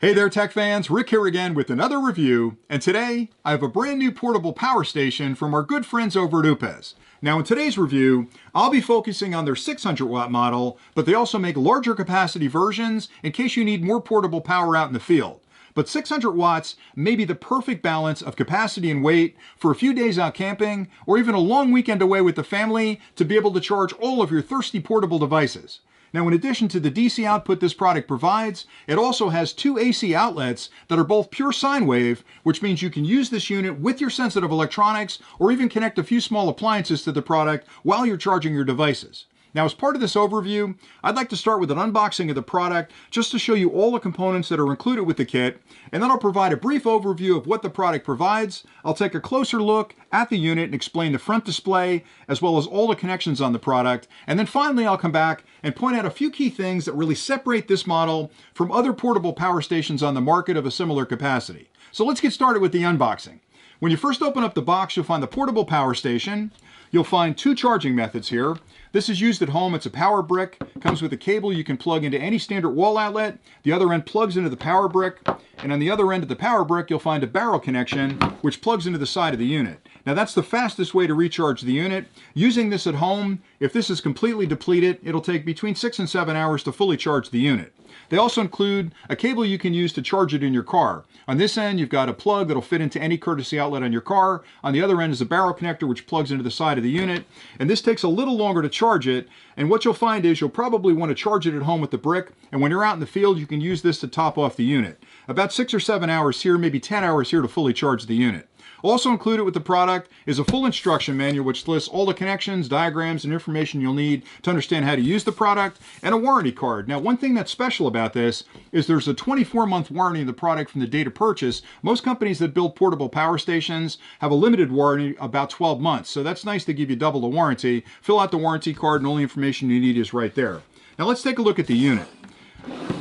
Hey there tech fans, Rick here again with another review, and today I have a brand new portable power station from our good friends over at Oupes. Now in today's review, I'll be focusing on their 600 watt model, but they also make larger capacity versions in case you need more portable power out in the field. But 600 watts may be the perfect balance of capacity and weight for a few days out camping, or even a long weekend away with the family to be able to charge all of your thirsty portable devices. Now, in addition to the DC output this product provides, it also has two AC outlets that are both pure sine wave, which means you can use this unit with your sensitive electronics or even connect a few small appliances to the product while you're charging your devices. Now, as part of this overview, I'd like to start with an unboxing of the product just to show you all the components that are included with the kit, and then I'll provide a brief overview of what the product provides. I'll take a closer look at the unit and explain the front display, as well as all the connections on the product, and then finally I'll come back and point out a few key things that really separate this model from other portable power stations on the market of a similar capacity. So let's get started with the unboxing. When you first open up the box, you'll find the portable power station. You'll find two charging methods here. This is used at home. It's a power brick. Comes with a cable you can plug into any standard wall outlet. The other end plugs into the power brick. And on the other end of the power brick, you'll find a barrel connection, which plugs into the side of the unit. Now that's the fastest way to recharge the unit. Using this at home, if this is completely depleted, it'll take between 6 and 7 hours to fully charge the unit. They also include a cable you can use to charge it in your car. On this end, you've got a plug that'll fit into any courtesy outlet on your car. On the other end is a barrel connector which plugs into the side of the unit. And this takes a little longer to charge it. And what you'll find is you'll probably want to charge it at home with the brick. And when you're out in the field, you can use this to top off the unit. About 6 or 7 hours here, maybe 10 hours here to fully charge the unit. Also included with the product is a full instruction manual which lists all the connections, diagrams, and information you'll need to understand how to use the product, and a warranty card. Now, one thing that's special about this is there's a 24-month warranty of the product from the date of purchase. Most companies that build portable power stations have a limited warranty, about 12 months. So that's nice to give you double the warranty. Fill out the warranty card and all the information you need is right there. Now let's take a look at the unit.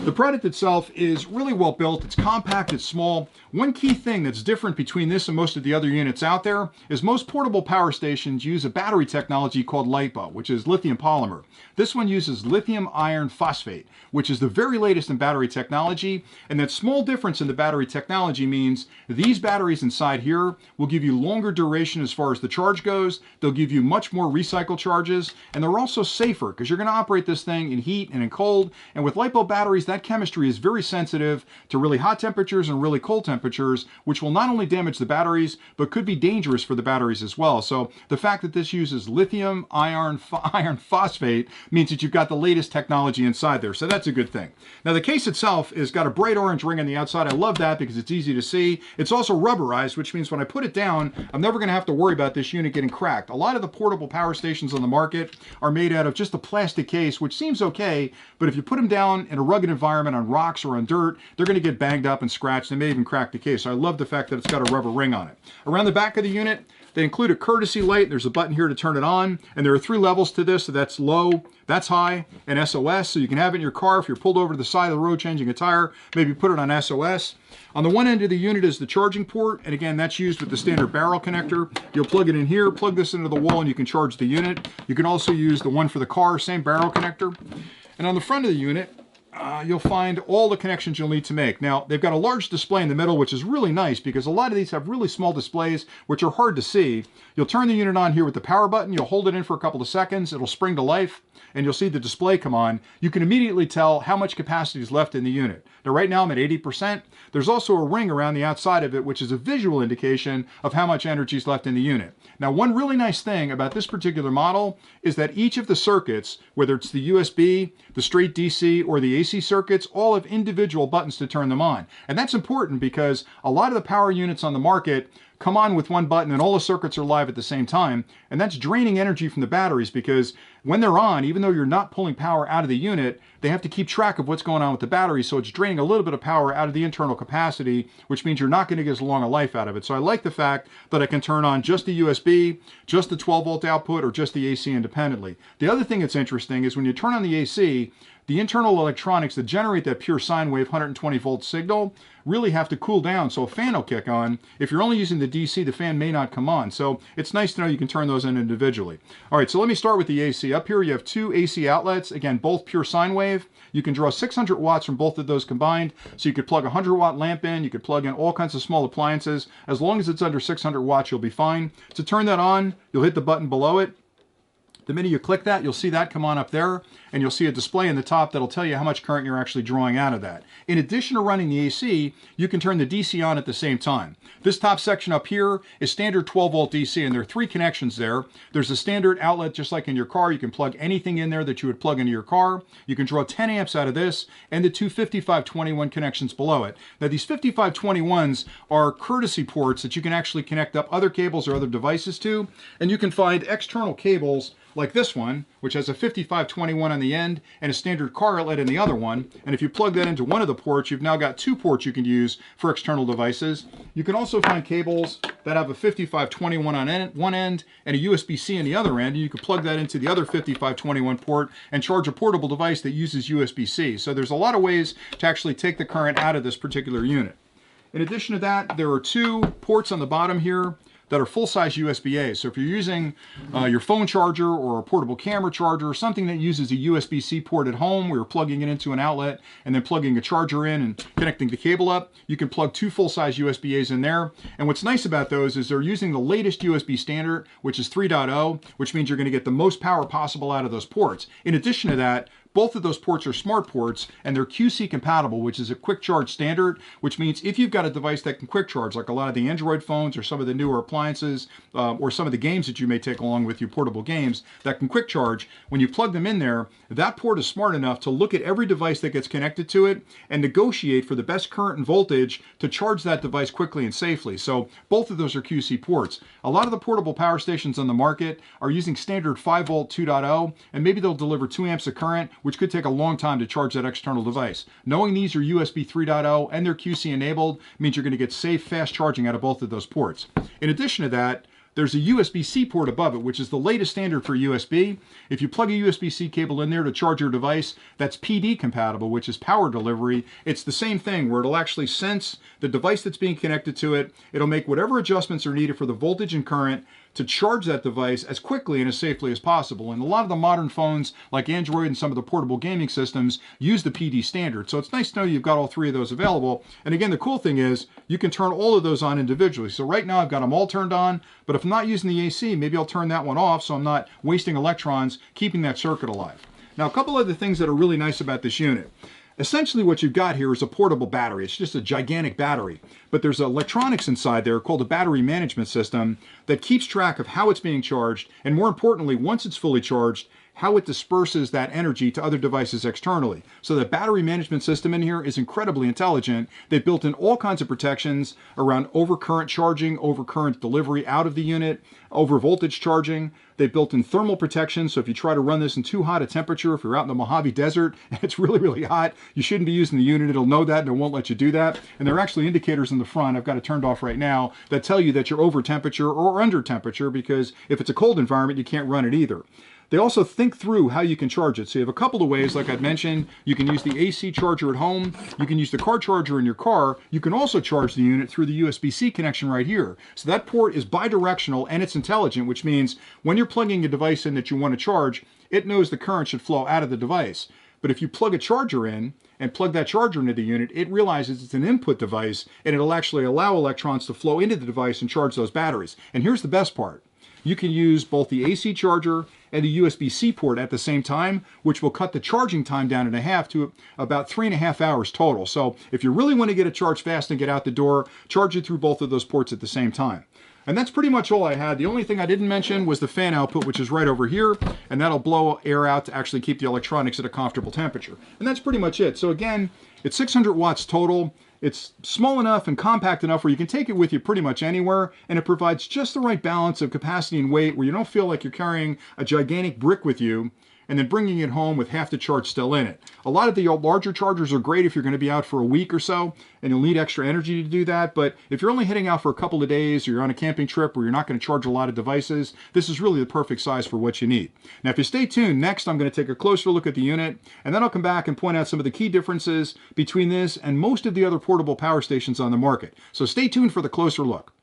The product itself is really well built. It's compact, it's small. One key thing that's different between this and most of the other units out there is most portable power stations use a battery technology called LiPo, which is lithium polymer. This one uses lithium iron phosphate, which is the very latest in battery technology. And that small difference in the battery technology means these batteries inside here will give you longer duration as far as the charge goes. They'll give you much more recycle charges, and they're also safer because you're going to operate this thing in heat and in cold. And with LiPo batteries, that chemistry is very sensitive to really hot temperatures and really cold temperatures, which will not only damage the batteries, but could be dangerous for the batteries as well. So the fact that this uses lithium iron phosphate means that you've got the latest technology inside there. So that's a good thing. Now the case itself has got a bright orange ring on the outside. I love that because it's easy to see. It's also rubberized, which means when I put it down, I'm never going to have to worry about this unit getting cracked. A lot of the portable power stations on the market are made out of just a plastic case, which seems okay, but if you put them down in a rugged environment on rocks or on dirt, they're going to get banged up and scratched. They may even crack the case. So I love the fact that it's got a rubber ring on it. Around the back of the unit, they include a courtesy light. There's a button here to turn it on, and there are 3 levels to this. So that's low, that's high, and SOS. So you can have it in your car if you're pulled over to the side of the road changing a tire, maybe put it on SOS. On the one end of the unit is the charging port, and again, that's used with the standard barrel connector. You'll plug it in here, plug this into the wall, and you can charge the unit. You can also use the one for the car, same barrel connector. And on the front of the unit, you'll find all the connections you'll need to make. Now, they've got a large display in the middle, which is really nice because a lot of these have really small displays, which are hard to see. You'll turn the unit on here with the power button. You'll hold it in for a couple of seconds. It'll spring to life, and you'll see the display come on. You can immediately tell how much capacity is left in the unit. Now, right now I'm at 80%. There's also a ring around the outside of it, which is a visual indication of how much energy is left in the unit. Now, one really nice thing about this particular model is that each of the circuits, whether it's the USB, the straight DC, or the AC circuits, all have individual buttons to turn them on. And that's important because a lot of the power units on the market come on with one button and all the circuits are live at the same time. And that's draining energy from the batteries because when they're on, even though you're not pulling power out of the unit, they have to keep track of what's going on with the battery. So it's draining a little bit of power out of the internal capacity, which means you're not going to get as long a life out of it. So I like the fact that I can turn on just the USB, just the 12-volt output, or just the AC independently. The other thing that's interesting is when you turn on the AC, the internal electronics that generate that pure sine wave 120 volt signal really have to cool down, so a fan will kick on. If you're only using the DC, the fan may not come on. So it's nice to know you can turn those in individually. All right, so let me start with the AC. up here you have two AC outlets, again, both pure sine wave. You can draw 600 watts from both of those combined, so you could plug a 100-watt lamp in, you could plug in all kinds of small appliances. As long as it's under 600 watts, you'll be fine. To turn that on, you'll hit the button below it. The minute you click that, you'll see that come on up there, and you'll see a display in the top that'll tell you how much current you're actually drawing out of that. In addition to running the AC, you can turn the DC on at the same time. This top section up here is standard 12-volt DC, and there are three connections there. There's a standard outlet, just like in your car. You can plug anything in there that you would plug into your car. You can draw 10 amps out of this, and the two 5521 connections below it. Now, these 5521s are courtesy ports that you can actually connect up other cables or other devices to, and you can find external cables like this one, which has a 5521 on the end and a standard car outlet in the other one. And if you plug that into one of the ports, you've now got two ports you can use for external devices. You can also find cables that have a 5521 on one end and a USB-C on the other end, and you can plug that into the other 5521 port and charge a portable device that uses USB-C. So there's a lot of ways to actually take the current out of this particular unit. In addition to that, there are two ports on the bottom here that are full-size USB-A. So if you're using your phone charger or a portable camera charger or something that uses a USB-C port at home where you're plugging it into an outlet and then plugging a charger in and connecting the cable up, you can plug two full-size USB-As in there. And what's nice about those is they're using the latest USB standard, which is 3.0, which means you're going to get the most power possible out of those ports. In addition to that, both of those ports are smart ports, and they're QC compatible, which is a quick charge standard, which means if you've got a device that can quick charge, like a lot of the Android phones or some of the newer appliances, or some of the games that you may take along with your portable games that can quick charge, when you plug them in there, that port is smart enough to look at every device that gets connected to it and negotiate for the best current and voltage to charge that device quickly and safely. So both of those are QC ports. A lot of the portable power stations on the market are using standard 5-volt 2.0, and maybe they'll deliver 2 amps of current, which could take a long time to charge that external device. Knowing these are USB 3.0 and they're QC enabled means you're going to get safe, fast charging out of both of those ports. In addition to that, there's a USB-C port above it, which is the latest standard for USB. If you plug a USB-C cable in there to charge your device, that's PD compatible, which is power delivery. It's the same thing where it'll actually sense the device that's being connected to it. It'll make whatever adjustments are needed for the voltage and current to charge that device as quickly and as safely as possible. And a lot of the modern phones, like Android and some of the portable gaming systems, use the PD standard. So it's nice to know you've got all three of those available. And again, the cool thing is you can turn all of those on individually. So right now I've got them all turned on, but if I'm not using the AC, maybe I'll turn that one off so I'm not wasting electrons, keeping that circuit alive. Now, a couple other things that are really nice about this unit. Essentially what you've got here is a portable battery. It's just a gigantic battery, but there's electronics inside there called a battery management system that keeps track of how it's being charged, and more importantly, once it's fully charged, how it disperses that energy to other devices externally. So the battery management system in here is incredibly intelligent. They've built in all kinds of protections around overcurrent charging, overcurrent delivery out of the unit, over voltage charging. They've built in thermal protection, so if you try to run this in too hot a temperature, if you're out in the Mojave Desert and it's really, really hot, you shouldn't be using the unit. It'll know that and it won't let you do that. And there are actually indicators in the front, I've got it turned off right now, that tell you that you're over temperature or under temperature, because if it's a cold environment, you can't run it either. They also think through how you can charge it. So you have a couple of ways, like I'd mentioned. You can use the AC charger at home. You can use the car charger in your car. You can also charge the unit through the USB-C connection right here. So that port is bidirectional and it's intelligent, which means when you're plugging a device in that you want to charge, it knows the current should flow out of the device. But if you plug a charger in and plug that charger into the unit, it realizes it's an input device and it'll actually allow electrons to flow into the device and charge those batteries. And here's the best part. You can use both the AC charger and the USB-C port at the same time, which will cut the charging time down in half to about 3.5 hours total. So if you really want to get it charged fast and get out the door, charge it through both of those ports at the same time. And that's pretty much all I had. The only thing I didn't mention was the fan output, which is right over here, and that'll blow air out to actually keep the electronics at a comfortable temperature. And that's pretty much it. So again, it's 600 watts total. It's small enough and compact enough where you can take it with you pretty much anywhere, and it provides just the right balance of capacity and weight where you don't feel like you're carrying a gigantic brick with you and then bringing it home with half the charge still in it. A lot of the larger chargers are great if you're going to be out for a week or so, and you'll need extra energy to do that, but if you're only heading out for a couple of days or you're on a camping trip where you're not going to charge a lot of devices, this is really the perfect size for what you need. Now, if you stay tuned, next I'm going to take a closer look at the unit, and then I'll come back and point out some of the key differences between this and most of the other portable power stations on the market. So stay tuned for the closer look.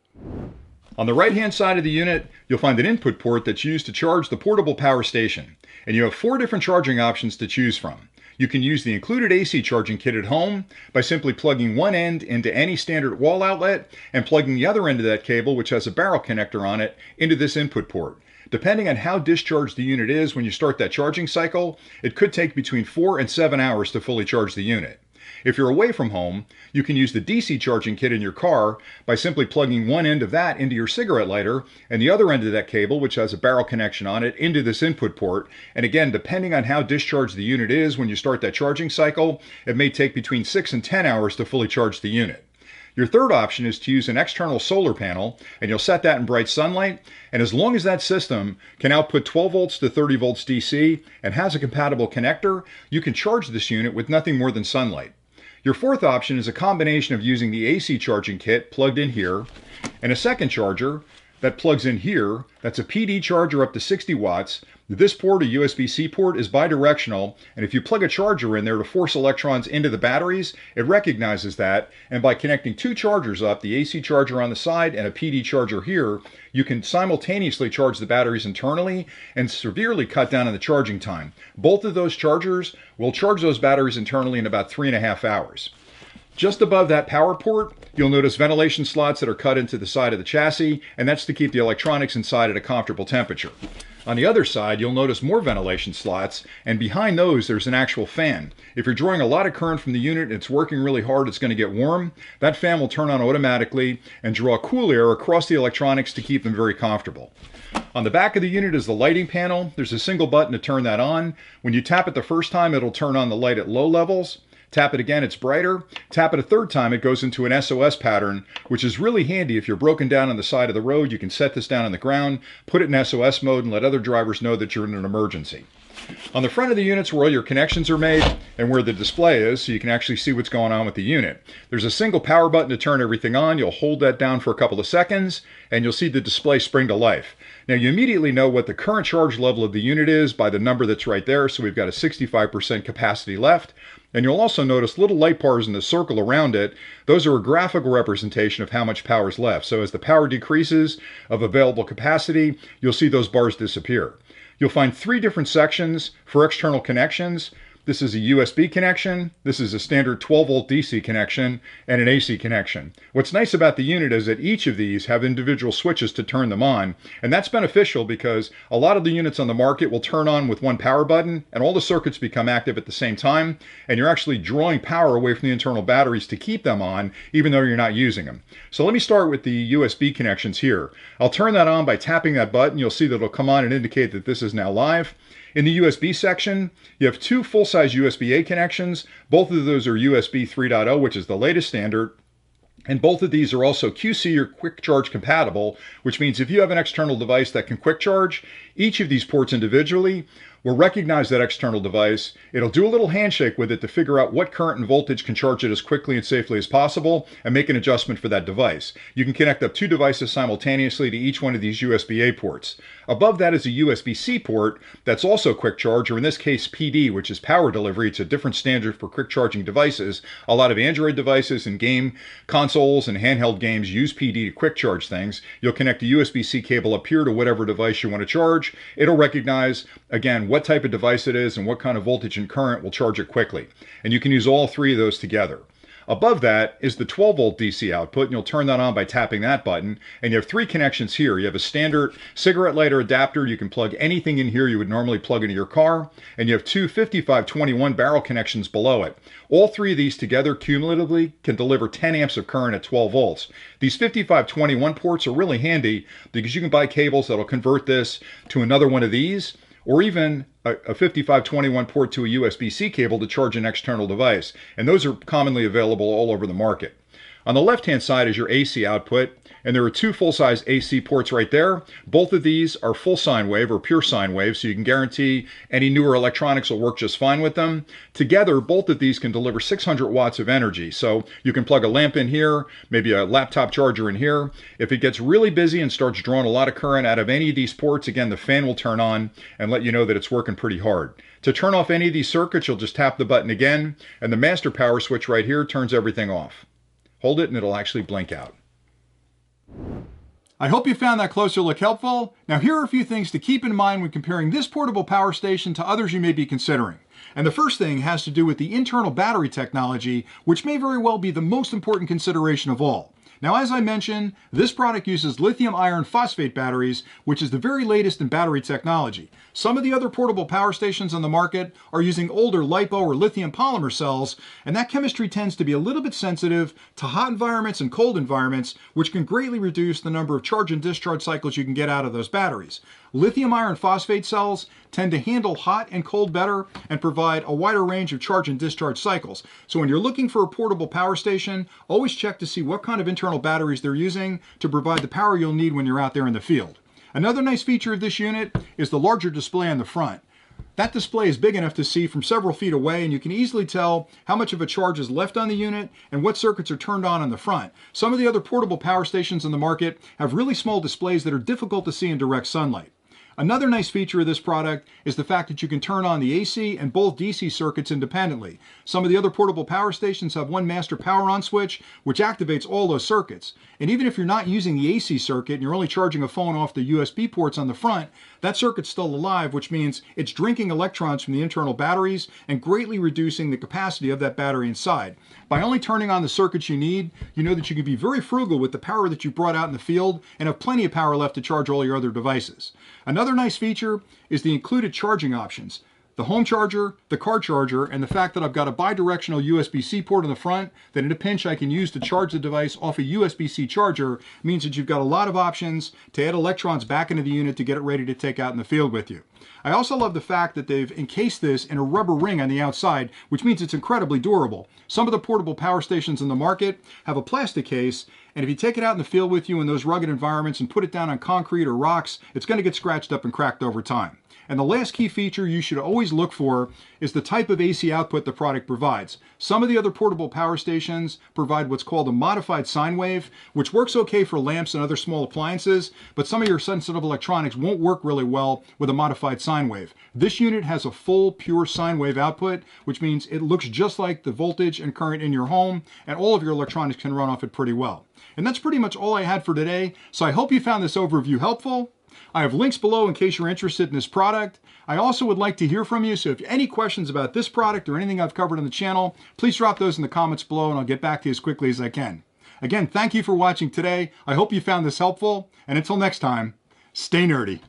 On the right-hand side of the unit, you'll find an input port that's used to charge the portable power station. And you have 4 different charging options to choose from. You can use the included AC charging kit at home by simply plugging one end into any standard wall outlet and plugging the other end of that cable, which has a barrel connector on it, into this input port. Depending on how discharged the unit is when you start that charging cycle, it could take between 4 and 7 hours to fully charge the unit. If you're away from home, you can use the DC charging kit in your car by simply plugging one end of that into your cigarette lighter and the other end of that cable, which has a barrel connection on it, into this input port. And again, depending on how discharged the unit is when you start that charging cycle, it may take between 6 and 10 hours to fully charge the unit. Your third option is to use an external solar panel, and you'll set that in bright sunlight. And as long as that system can output 12 volts to 30 volts DC and has a compatible connector, you can charge this unit with nothing more than sunlight. Your fourth option is a combination of using the AC charging kit plugged in here and a second charger that plugs in here. That's a PD charger up to 60 watts. This port, a USB-C port, is bidirectional, and if you plug a charger in there to force electrons into the batteries, it recognizes that, and by connecting 2 chargers up, the AC charger on the side and a PD charger here, you can simultaneously charge the batteries internally and severely cut down on the charging time. Both of those chargers will charge those batteries internally in about 3.5 hours. Just above that power port, you'll notice ventilation slots that are cut into the side of the chassis, and that's to keep the electronics inside at a comfortable temperature. On the other side, you'll notice more ventilation slots, and behind those there's an actual fan. If you're drawing a lot of current from the unit and it's working really hard, it's going to get warm. That fan will turn on automatically and draw cool air across the electronics to keep them very comfortable. On the back of the unit is the lighting panel. There's a single button to turn that on. When you tap it the first time, it'll turn on the light at low levels. Tap it again, it's brighter. Tap it a third time, it goes into an SOS pattern, which is really handy if you're broken down on the side of the road. You can set this down on the ground, put it in SOS mode, and let other drivers know that you're in an emergency. On the front of the unit's where all your connections are made and where the display is, so you can actually see what's going on with the unit. There's a single power button to turn everything on. You'll hold that down for a couple of seconds, and you'll see the display spring to life. Now, you immediately know what the current charge level of the unit is by the number that's right there, so we've got a 65% capacity left. And you'll also notice little light bars in the circle around it. Those are a graphical representation of how much power is left. So as the power decreases of available capacity, you'll see those bars disappear. You'll find 3 different sections for external connections. This is a USB connection, this is a standard 12 volt DC connection, and an AC connection. What's nice about the unit is that each of these have individual switches to turn them on, and that's beneficial because a lot of the units on the market will turn on with one power button and all the circuits become active at the same time, and you're actually drawing power away from the internal batteries to keep them on even though you're not using them. So let me start with the USB connections here. I'll turn that on by tapping that button. You'll see that it'll come on and indicate that this is now live. In the USB section, you have 2 full-size USB-A connections. Both of those are USB 3.0, which is the latest standard. And both of these are also QC or quick charge compatible, which means if you have an external device that can quick charge, each of these ports individually will recognize that external device. It'll do a little handshake with it to figure out what current and voltage can charge it as quickly and safely as possible and make an adjustment for that device. You can connect up 2 devices simultaneously to each one of these USB-A ports. Above that is a USB-C port that's also quick charge, or in this case PD, which is power delivery. It's a different standard for quick charging devices. A lot of Android devices and game consoles and handheld games use PD to quick charge things. You'll connect a USB-C cable up here to whatever device you want to charge. It'll recognize, again, what type of device it is and what kind of voltage and current will charge it quickly. And you can use all 3 of those together. Above that is the 12 volt DC output, and you'll turn that on by tapping that button. And you have 3 connections here. You have a standard cigarette lighter adapter. You can plug anything in here you would normally plug into your car. And you have 2 5521 barrel connections below it. All 3 of these together cumulatively can deliver 10 amps of current at 12 volts. These 5521 ports are really handy because you can buy cables that'll convert this to another one of these, or even a 5521 port to a USB-C cable to charge an external device. And those are commonly available all over the market. On the left-hand side is your AC output, and there are 2 full-size AC ports right there. Both of these are full sine wave or pure sine wave, so you can guarantee any newer electronics will work just fine with them. Together, both of these can deliver 600 watts of energy, so you can plug a lamp in here, maybe a laptop charger in here. If it gets really busy and starts drawing a lot of current out of any of these ports, again, the fan will turn on and let you know that it's working pretty hard. To turn off any of these circuits, you'll just tap the button again, and the master power switch right here turns everything off. Hold it and it'll actually blink out. I hope you found that closer look helpful. Now here are a few things to keep in mind when comparing this portable power station to others you may be considering. And the first thing has to do with the internal battery technology, which may very well be the most important consideration of all. Now, as I mentioned, this product uses lithium iron phosphate batteries, which is the very latest in battery technology. Some of the other portable power stations on the market are using older LiPo or lithium polymer cells, and that chemistry tends to be a little bit sensitive to hot environments and cold environments, which can greatly reduce the number of charge and discharge cycles you can get out of those batteries. Lithium iron phosphate cells tend to handle hot and cold better and provide a wider range of charge and discharge cycles. So when you're looking for a portable power station, always check to see what kind of internal batteries they're using to provide the power you'll need when you're out there in the field. Another nice feature of this unit is the larger display on the front. That display is big enough to see from several feet away, and you can easily tell how much of a charge is left on the unit and what circuits are turned on the front. Some of the other portable power stations on the market have really small displays that are difficult to see in direct sunlight. Another nice feature of this product is the fact that you can turn on the AC and both DC circuits independently. Some of the other portable power stations have one master power on switch, which activates all those circuits. And even if you're not using the AC circuit and you're only charging a phone off the USB ports on the front, that circuit's still alive, which means it's drinking electrons from the internal batteries and greatly reducing the capacity of that battery inside. By only turning on the circuits you need, you know that you can be very frugal with the power that you brought out in the field and have plenty of power left to charge all your other devices. Another nice feature is the included charging options. The home charger, the car charger, and the fact that I've got a bi-directional USB-C port on the front that in a pinch I can use to charge the device off a USB-C charger means that you've got a lot of options to add electrons back into the unit to get it ready to take out in the field with you. I also love the fact that they've encased this in a rubber ring on the outside, which means it's incredibly durable. Some of the portable power stations in the market have a plastic case, and if you take it out in the field with you in those rugged environments and put it down on concrete or rocks, it's going to get scratched up and cracked over time. And the last key feature you should always look for is the type of AC output the product provides. Some of the other portable power stations provide what's called a modified sine wave, which works okay for lamps and other small appliances, but some of your sensitive electronics won't work really well with a modified sine wave. This unit has a full pure sine wave output, which means it looks just like the voltage and current in your home, and all of your electronics can run off it pretty well. And that's pretty much all I had for today, so I hope you found this overview helpful. I have links below in case you're interested in this product. I also would like to hear from you, so if you have any questions about this product or anything I've covered on the channel, please drop those in the comments below and I'll get back to you as quickly as I can. Again, thank you for watching today. I hope you found this helpful, and until next time, stay nerdy.